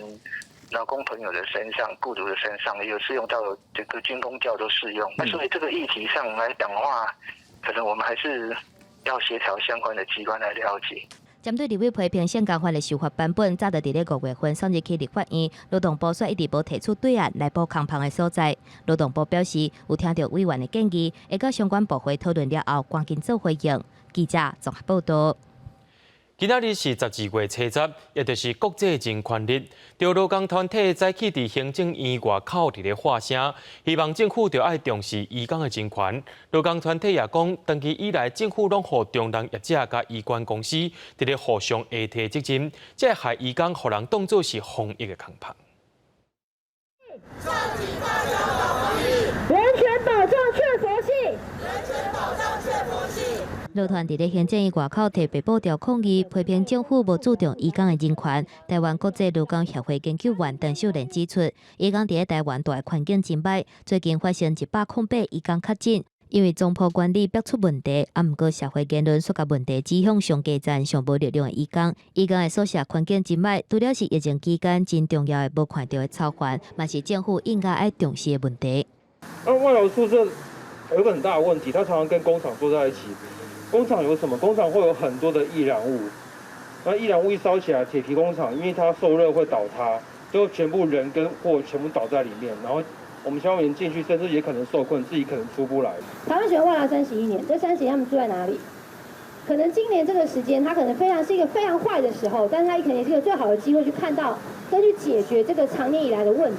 劳工朋友的身上、雇主的身上，也有适用到这个军公教都适用。那所以这个议题上来讲的话，可能我们还是要协调相关的机关来了解。针对立委批评性工法的修法版本，早在伫咧5月份送入去立法院，劳动部却一直无提出对案来补空棒的所在。劳动部表示，有听到委员的建议，会甲相关部会讨论了后，赶紧做回应。记者综合报道。今仔日是12月初10，也就是国际人权日。着劳工团体早起伫行政院外口伫咧发声，希望政府着爱重视移工的人权。劳工团体也讲，长期以来政府拢互中人业者甲移管公司伫咧互相下提责任，这害移工互人当作是防疫的空棒。人权保障缺佛系，人权保障缺佛系。劳团伫咧行政院外口提被报条抗议，批评政府无注重移工的人权。台湾国际劳工协会研究员邓秀莲指出，移工伫咧台湾大环境真歹，最近发生108移工确诊。因为总部管理逼出问题，毋过社会言论所甲问题指向上加赞上无力量的移工。移工的宿舍环境真歹，除了是疫情期间真重要的无看到的操烦，嘛是政府应该要重视的问题。外劳宿舍有一个很大的问题，它常常跟工厂坐在一起。工厂有什么？工厂会有很多的易燃物，那易燃物一烧起来，铁皮工厂因为它受热会倒塌，就全部人跟货全部倒在里面，然后。我们消防员进去，甚至也可能受困，自己可能出不来。台湾学外劳31年，这30年他们住在哪里？可能今年这个时间，他可能是一个非常坏的时候，但是他可能也是一个最好的机会去看到跟去解决这个长年以来的问题。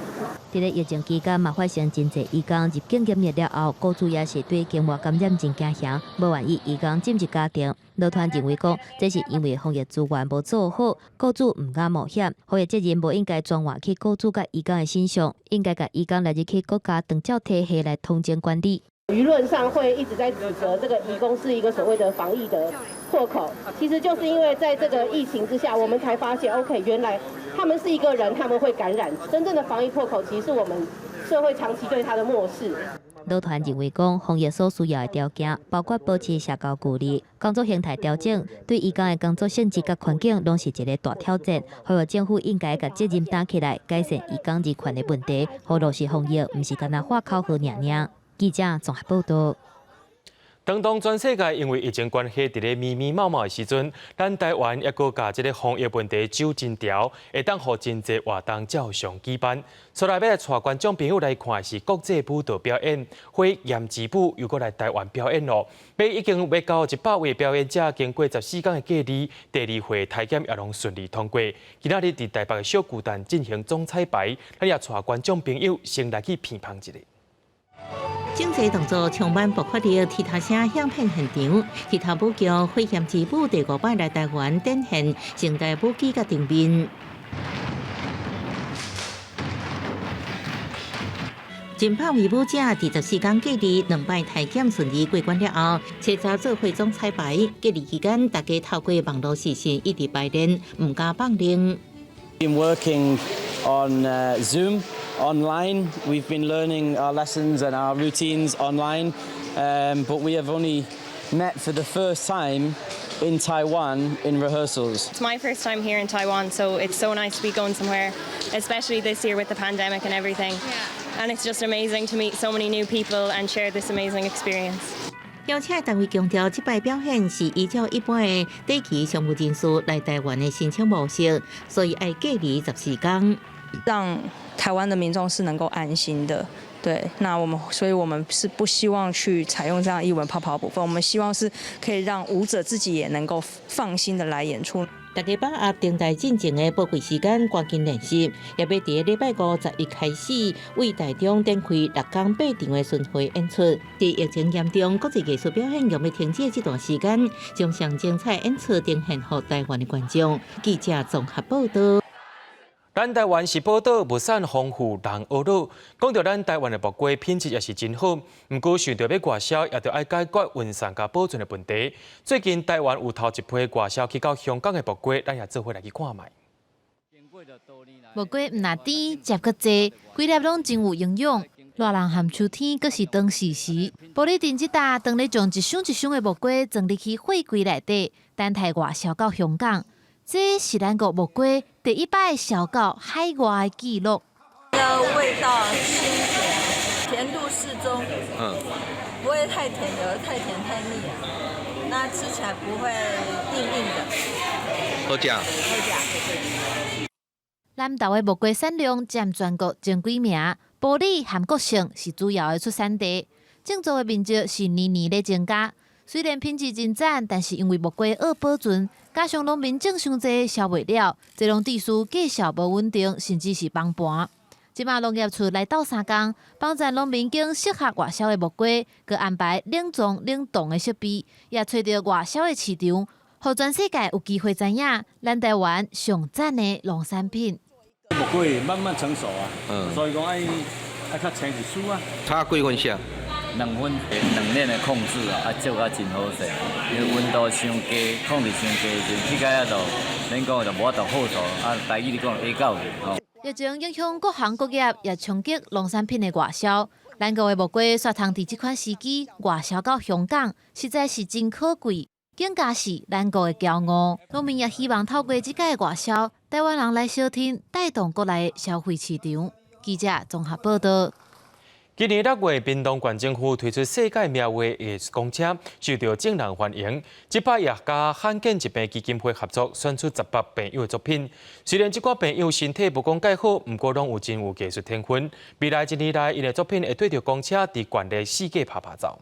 伫咧疫情期间嘛，发生真侪移工入境检疫了后，雇主也是对境外感染真惊吓，无愿意移工进入家庭。乐团认为讲，这是因为防疫资源无做好，雇主唔敢冒险，防疫责任无应该转换去雇主甲移工的身上，应该甲移工来入去国家长照体系来统监管理。舆论上会一直在指责这个移工是一个所谓的防疫的破口，其实就是因为在这个疫情之下，我们才发现 ，OK， 原来他们是一个人，他们会感染。真正的防疫破口，其实是我们社会长期对他的漠视。乐团认为讲，防疫所需要的条件包括保持社交距离、工作形态调整，对移工的工作性质甲环境拢是一个大挑战。所以政府应该甲责任担起来，改善移工人权的问题，好落实防疫，毋是干那话口号尔。记者综合报道。当全世界因为疫情关系，伫咧密密麻麻的时阵，咱台湾也搁甲即个防疫问题走真条，会当互真侪活动照常举办。出来要来带观众朋友来看是国际舞蹈表演，会严之舞又搁来台湾表演咯。已经要到100位表演者，经过14天的隔离，第2回体检也拢顺利通过。今仔日伫台北的小巨蛋进行总彩排，咱也带观众朋友先来去片旁一下。整齐动作充满爆发力，踢踏声响遍现场。踢踏舞剧《会险之舞》第5摆来台湾展现现代武技甲场面。真拍为舞者伫14天隔离2摆体检顺利过关了后，7早做会总彩排。隔离期间，大家透过网络视讯一直排练，唔加放零。Been working on Zoom. Online, we've been learning our lessons and our routines online, but we have only met for the first time in Taiwan in rehearsals. It's my first time here in Taiwan, so it's so nice to be going somewhere, especially this year with the pandemic and everything. And it's just amazing to meet so many new people and share this amazing experience. 邀请单位强调，这摆表演是依照一般的短期商务人士来台湾的申请模式，所以要隔离14天。让台湾的民众是能够安心的，对。所以我们是不希望去采用这样艺文泡泡部分，我们希望是可以让舞者自己也能够放心的来演出。大家把握定台进前的宝贵时间，赶紧练习，也要伫礼拜5、11开始为台中展开6天8场的巡回演出。在疫情严重、国际艺术表演又要停止的这段时间，将上精彩演出呈现给台湾的观众。记者综合报道。咱台湾是宝岛，物产丰富，人学老。讲到咱台湾的木瓜品质也是真好，不过想到要外销，也着爱解决运送甲保存的问题。最近台湾有头一批外销去到香港的木瓜，咱也做伙来去看卖。木瓜唔那甜，食个济，规粒拢真有营养。热人含秋天，阁是当时时，玻璃电子打当咧将一箱一箱的木瓜装入去货柜内底，等待外销到香港。这是咱国木瓜第1摆销到海外的纪录。味道清甜，甜度适中，不会太甜，有的太甜太腻了。那吃起来不会硬硬的。好食。南投的木瓜产量占全国前几名，玻璃含国性是主要的出产地，种植的面积是年年咧增加。虽然品质真赞，但是因为木瓜恶保存，加上农民种伤济销袂了，这种地区价销无稳定，甚至是崩盘。即马农业处来到3工，帮助农民经适合外销的木瓜，佮安排冷藏冷冻的设备，也找到外销的市场，互全世界有机会知影咱台湾上赞的农产品。木瓜慢慢成熟所以讲爱较清一丝差几分熟？2分，2年的控制做啊真好势，因为温度伤低，控制伤低，就起价就恁讲就无法度好做，台语你讲下到去。疫情影响各行各业，也冲击农产品的外销。咱国的木瓜刷通伫即款时机外销到香港，实在是真可贵，更加是咱国的骄傲。农民也希望透过即届的外销，台湾人来小听，带动国内的消费市场。记者综合报道。今年6月，屏东县政府推出世界名画艺术公车，受到众人欢迎。这摆也甲罕见疾病基金会合作，选出18朋友的作品。虽然这寡朋友身体无讲介好，不过拢有真有艺术天分。未来1年内，因的作品会对着公车伫全力世界拍照。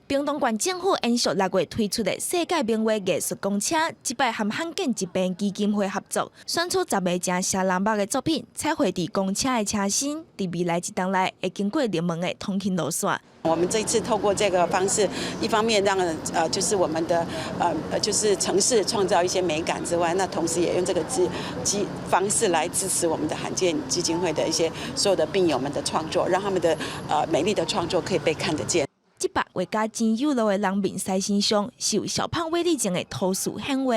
屏东县政府延续6月推出的世界名画艺术公车，即摆和罕见疾病基金会合作，选出10个正写人目的作品，彩绘伫公车的车身，伫未来1档内会经过热门的通勤路线。我们这一次透过这个方式，一方面让就是我们的就是城市创造一些美感之外，那同时也用这个方式来支持我们的罕见基金会的一些所有的病友们的创作，让他们的美丽的创作可以被看得见。100位加真有路的人面西身上是由小胖威力症的图书显画。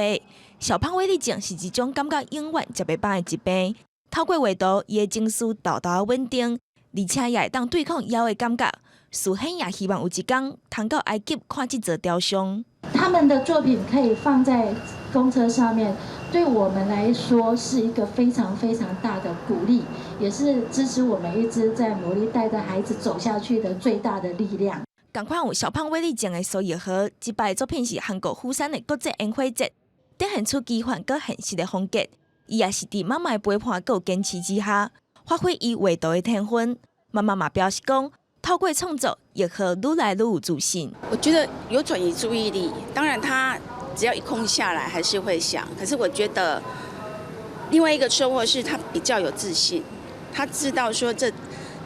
小胖威力症是一种感觉永远食袂饱的疾病，透过画图，伊的情绪豆豆稳定，而且也会当对抗枵的感觉。苏显也希望有一天通到埃及看这座雕像。他们的作品可以放在公车上面，对我们来说是一个非常非常大的鼓励，也是支持我们一直在努力带着孩子走下去的最大的力量。同款有小胖威力症的苏叶和，这摆的作品是韩国釜山的国际烟火节，展现出奇幻佮现实的风格。伊也是伫妈妈的陪伴佮坚持之下，发挥伊画图的天分。妈妈嘛表示讲，透过创作，叶和愈来愈有自信。我觉得有转移注意力，当然他只要一空下来还是会想，可是我觉得另外一个收获是他比较有自信，他知道说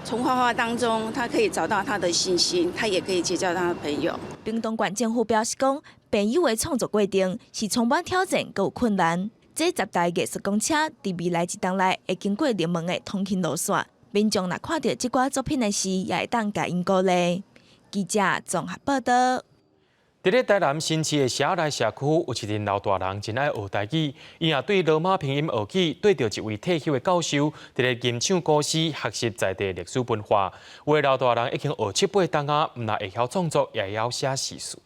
从画画当中，他可以找到他的信心，他也可以结交他的朋友。屏东县政府表示讲，朋友的创作过程是充满挑战，佮有困难。这10台艺术公车，伫未来1档内会经过热门的通勤路线，民众若看到这寡作品的时，也会当甲因鼓励。记者综合报道。伫咧台南新市的社内社区，有一群老大人真爱学台语，伊也对罗马拼音学起，对着一位退休的教授，伫咧吟唱古诗，学习在地历史文化。有的老大人已经学7、8档啊，毋但会晓创作，也会晓写诗词。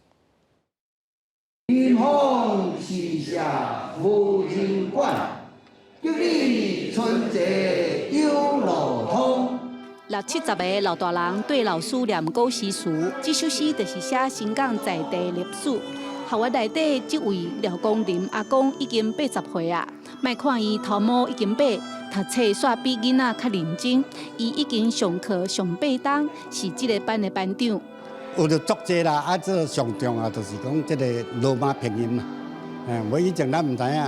天空是下无尽管，叫你春节有路通。60、70个老大人对老师念古诗词，这首诗就是写新港在地历史。校园内底这位廖光林阿公已经80岁啊，莫看伊头毛已经白，读册煞比囡仔较认真。伊已经上课上8档，是这个班的班长。有着作者啦，啊，这上重要就是讲这个罗马拼音嘛。我以前咱唔知影，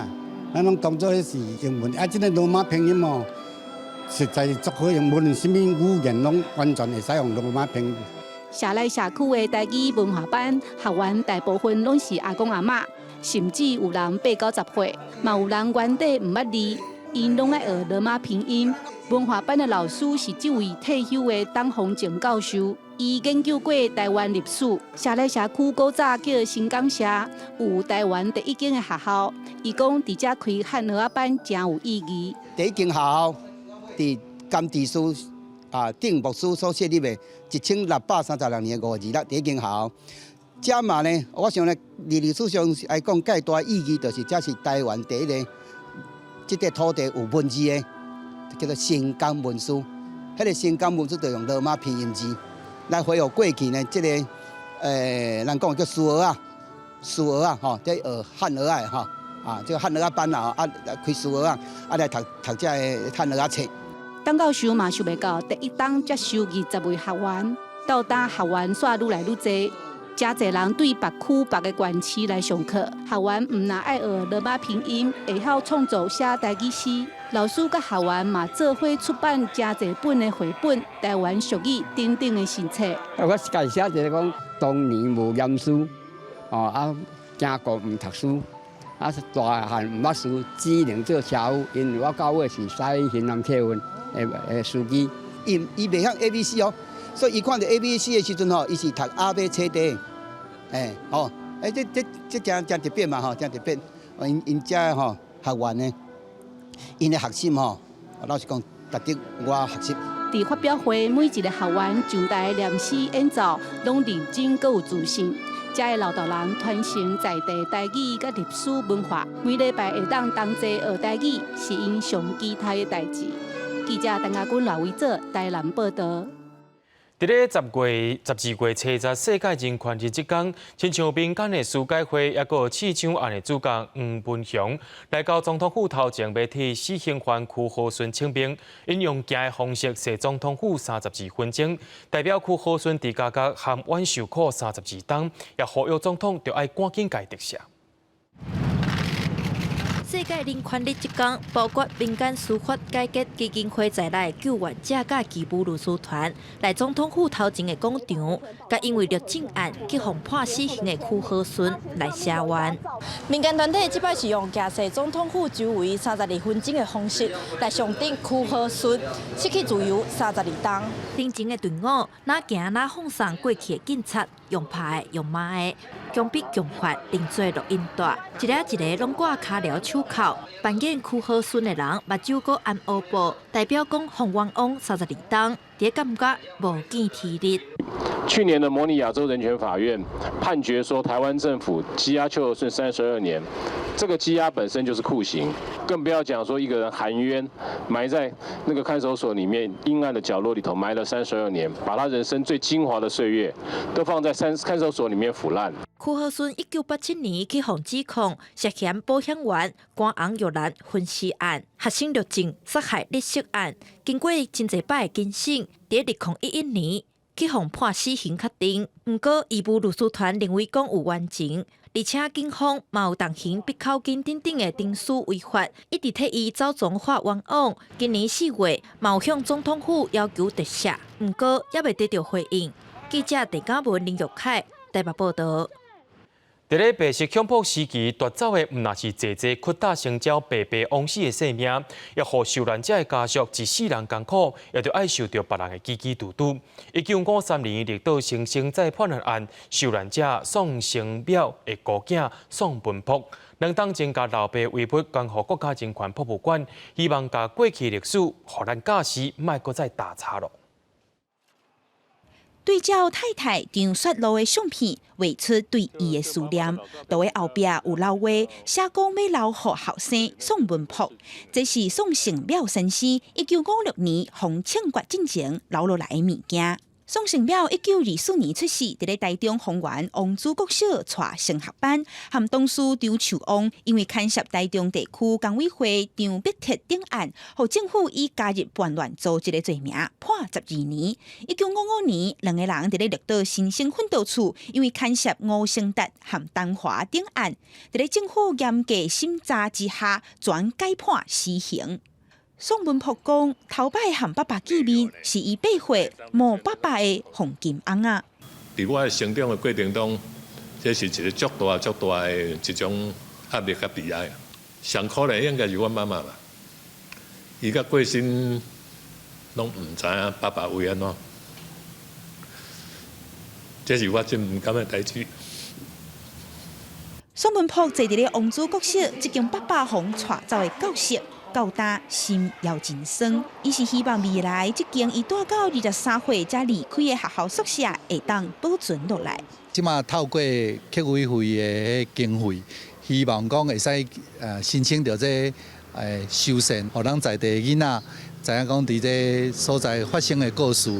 咱拢当作是英文，啊，这个罗马拼音哦。实在足好用，无论什么语言，拢完全会使用罗马拼音。社内社区的台语文化班学员大部分拢是阿公阿嬷，甚至有人80、90岁，嘛有人原地唔捌字，因拢爱学罗马拼音。文化班的老师是这位退休的董宏正教授，伊研究过台湾历史。社内社区古早叫新港社，有台湾第1间的学校。伊讲伫遮开汉学班真有意义。第1间学校。伫甘地书定牧师所设立的1636年5月2日第1间学校，这嘛呢，我想呢，历史上来讲，介大意义就是这是台湾第1个，这块土地有文字的，叫做新港文书。迄个新港文书就用罗马拼音字来回复过去呢，这个咱讲叫苏俄啊，吼，这汉俄啊，吼。这个汉俄班啊，开苏俄啊，来读这个汉俄册。董教授嘛想袂到，第1档才收20位学员，到当学员煞愈来愈多，真侪人对别区别个县市来上课。学员唔但爱学罗马拼音，会晓创作写台语诗。老师甲学员嘛做伙出版真侪本的绘本、台湾俗语等等的新册。我是介写就是讲，当年无念书，惊国唔读书。大汉唔捌书，只能做车夫，因为我到尾是使云南客运的司机。伊袂晓 ABC 哦，所以伊看到 ABC 的时阵吼，伊是读阿伯册地，这真特别嘛吼，真特别。因遮吼学员呢，因的学习吼，老实讲，值得我学习。伫发表会，每一个校员上台念诗演奏，拢认真阁有自信。遮个老大人传承在地台语甲历史文化，每礼拜会当同齐学台语，是因上期待的代志。记者陈家军、赖伟做台南报道。伫咧12月初10世界人权日即天，亲像民间的书解会，也个市长案的主角黄文雄来到总统府头前，要替死刑犯屈和顺请兵，因用行的方式踅总统府32分钟，代表屈和顺伫家家含冤受苦32天，也呼吁总统着爱赶紧改特赦。世界人权日即天，包括民间司法改革基金会在内救援者甲吉普律师团来总统府头前的广场，甲因为入境案去互判死刑的屈和顺来谢冤。民间团体即摆是用行踅总统府周围32分钟的方式来上顶屈和顺失去自由32天。顶前的队伍哪行哪放送过去的警察，用拍的用骂的，强逼强法，另做录音带，一个一个拢挂卡了手铐。扮演屈和顺的人目睭搁按乌布，代表讲洪冤枉32天，伫感觉无见天日。去年的模拟亚洲人权法院判决说，台湾政府羁押邱和顺32年，这个羁押本身就是酷刑，更不要讲说一个人含冤埋在那个看守所里面阴暗的角落里头埋了32年，把他人生最精华的岁月都放在看守所里面腐烂。屈和顺1987年去互指控涉嫌保险员关昂玉兰分尸案、学生入境杀害立息案，经过真侪摆的警审，伫2011年去互判死刑确定。不过，义务律师团认为讲有冤情，而且警方嘛有动刑逼扣金等等的定数违法，一直替伊走总法冤枉。今年4月，嘛有向总统府要求特赦，不过也未得到回应。记者陈家文、林玉凯台北报道。伫咧白色恐怖时期夺走的，毋那是济屈打成招、白白枉死的性命，也互受难者的家属一世人艰苦，也着爱受到别人的支支嘟嘟。1953年绿岛新生再判案，受难者宋成淼的孤囝宋文朴2当前甲老爸违背关乎国家人权博物馆，希望甲过去历史，互咱假使莫搁再打岔咯。对照太太张雪露的相片，画出对伊的思念。图的后壁有老话，写讲要留予后生宋文朴。这是宋成淼先生1956年从庆国进前留落来的物件。宋成淼1924年出世，伫咧台中丰原王子国小带升学班，和同事张树旺因为牵涉台中地区工委会张必铁等案，互政府以加入叛乱组织的罪名判12年。1955年，两个人伫咧绿岛新生训导处，因为牵涉吴成达和东华等案，伫咧政府严格审查之下，全改判死刑。宋文朴讲，头摆和爸爸见面，是伊8岁无爸爸的黄金翁啊。伫我成长的过程中，这是一个足大的一种压力甲悲哀。上可怜应该是我妈妈吧，伊甲过身拢唔知影爸爸为安怎，这是我真唔甘的代志。宋文朴坐伫咧王子国小，即间爸爸互带走的教室。到大心要真酸，伊是希望未来即间伊带到23岁才离开的学校宿舍会当保存落来。即马透过客委会的经费，希望讲会使申请到这修缮，互咱在地囡仔知影讲伫这所在发生的故事。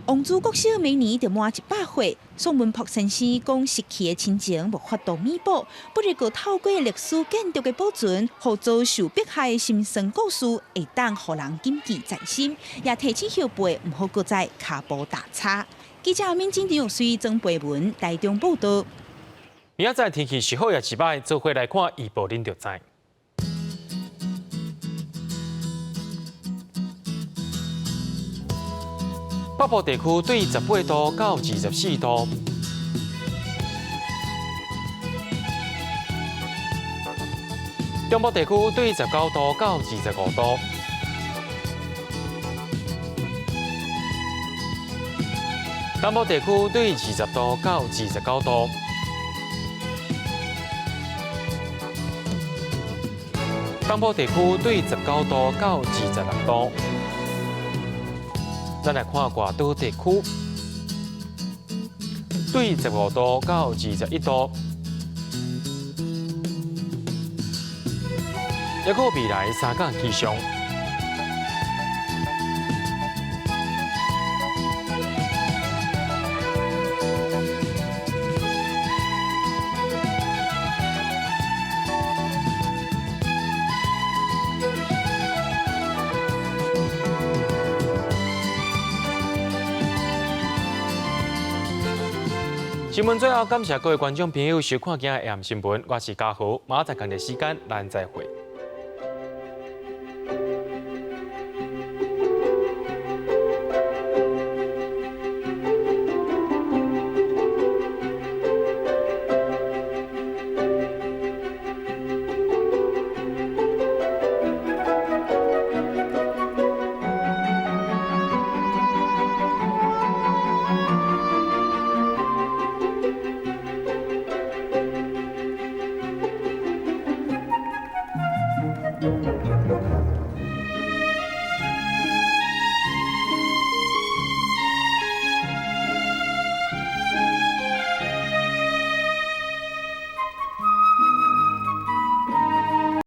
王子国小每年就满100岁，宋文朴先生讲失去的亲情无法度弥补，不如个透过历史建筑的保存，互遭受迫害的心酸故事，会当互人谨记在心，也提醒后辈唔好搁再脚步打叉。记者民警长随曾培文台中报道。明仔载天气是好也是歹，做伙来看预报，恁就知。北部地区对18度到24度，中部地区对19度到25度，南部地区对20度到29度，东部地区对19度到26度。咱来看外岛地区，对15度到21度。一个未来3港气象。新闻最后，感谢各位观众朋友收看今日AM新闻，我是嘉豪，马上同一时间咱再会。